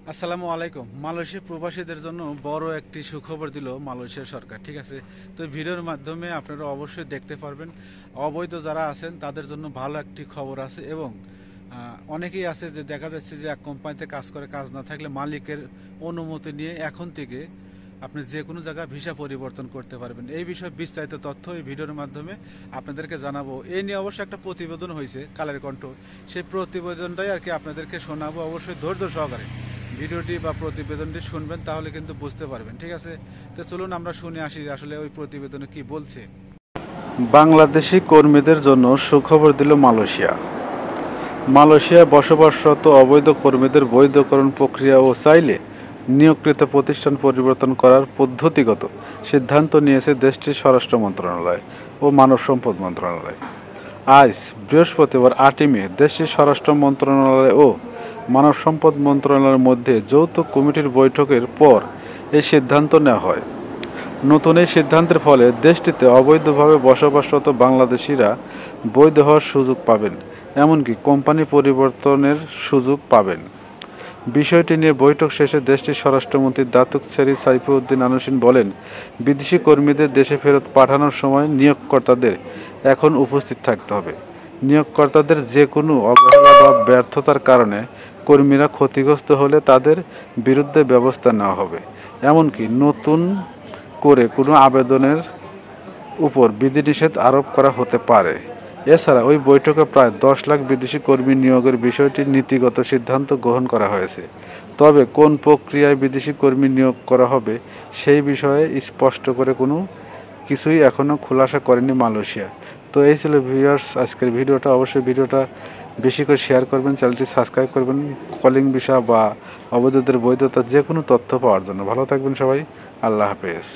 আসসালামু আলাইকুম। মালয়েশিয়া প্রবাসীদের জন্য বড় একটি সুখবর দিল মালয়েশিয়া সরকার। ঠিক আছে, তো ভিডিওর মাধ্যমে আপনারা অবশ্যই দেখতে পারবেন অবৈধ যারা আছেন তাদের জন্য ভালো একটি খবর আছে। এবং অনেকেই আছে যে দেখা যাচ্ছে যে এক কোম্পানিতে কাজ করে, কাজ না থাকলে মালিকের অনুমতি নিয়ে এখন থেকে আপনি যে কোনো জায়গায় ভিসা পরিবর্তন করতে পারবেন। এই বিষয়ে বিস্তারিত তথ্য এই ভিডিওর মাধ্যমে আপনাদেরকে জানাবো। এই নিয়ে অবশ্যই একটা প্রতিবেদন হয়েছে কালের কণ্ঠ, সেই প্রতিবেদনটাই আর কি আপনাদেরকে শোনাবো। অবশ্যই ধৈর্য সহকারে ভিডিওটি বা প্রতিবেদনটি শুনবেন, তাহলে কিন্তু বুঝতে পারবেন। ঠিক আছে, তো চলুন আমরা শুনে আসি আসলে ওই প্রতিবেদনে কি বলছে। বাংলাদেশি কর্মীদের জন্য সুখবর দিল মালয়েশিয়া। মালয়েশিয়ায় বসবাসরত অবৈধ কর্মীদের বৈধকরণ প্রক্রিয়া ও চাইলে নিয়োগকৃত প্রতিষ্ঠান পরিবর্তন করার পদ্ধতিগত সিদ্ধান্ত নিয়েছে দেশটির স্বরাষ্ট্র মন্ত্রণালয় ও মানব সম্পদ মন্ত্রণালয়। আজ বৃহস্পতিবার ৮ই মে দেশটির স্বরাষ্ট্র মন্ত্রণালয় ও মানব সম্পদ মন্ত্রণালয়ের মধ্যে যৌথ কমিটির বৈঠকের পর এই সিদ্ধান্ত নেওয়া হয়। নতুন এই সিদ্ধান্তের ফলে দেশটিতে অবৈধভাবে বসবাসরত বাংলাদেশিরা বৈধ হওয়ার সুযোগ পাবেন, এমনকি কোম্পানি পরিবর্তনের সুযোগ পাবেন। বিষয়টি নিয়ে বৈঠক শেষে দেশটির স্বরাষ্ট্রমন্ত্রী দাতুক সেরি সাইফুদ্দিন আনুশিন বলেন, বিদেশি কর্মীদের দেশে ফেরত পাঠানোর সময় নিয়োগকর্তাদের এখন উপস্থিত থাকতে হবে। নিয়োগকর্তাদের যে কোনো অবহেলা বা ব্যর্থতার কারণে কর্মীরা ক্ষতিগ্রস্ত হলে তাদের বিরুদ্ধে ব্যবস্থা নেওয়া হবে। এমনকি নতুন করে কোনো আবেদনের উপর বিধিনিষেধ আরোপ করা হতে পারে। এছাড়া ওই বৈঠকে প্রায় ১০ লাখ বিদেশি কর্মী নিয়োগের বিষয়টি নীতিগত সিদ্ধান্ত গ্রহণ করা হয়েছে। তবে কোন প্রক্রিয়ায় বিদেশি কর্মী নিয়োগ করা হবে সেই বিষয়ে স্পষ্ট করে কোনো কিছুই এখনও খোলাসা করেনি মালয়েশিয়া। তো এই ছিল ভিউয়ার্স আজকের ভিডিওটা। অবশ্যই ভিডিওটা বেশি করে শেয়ার করবেন, চ্যানেলটি সাবস্ক্রাইব করবেন কলিং ভিসা বা অবৈধদের বৈধতার যে কোনো তথ্য পাওয়ার জন্য। ভালো থাকবেন সবাই, আল্লাহ হাফেজ।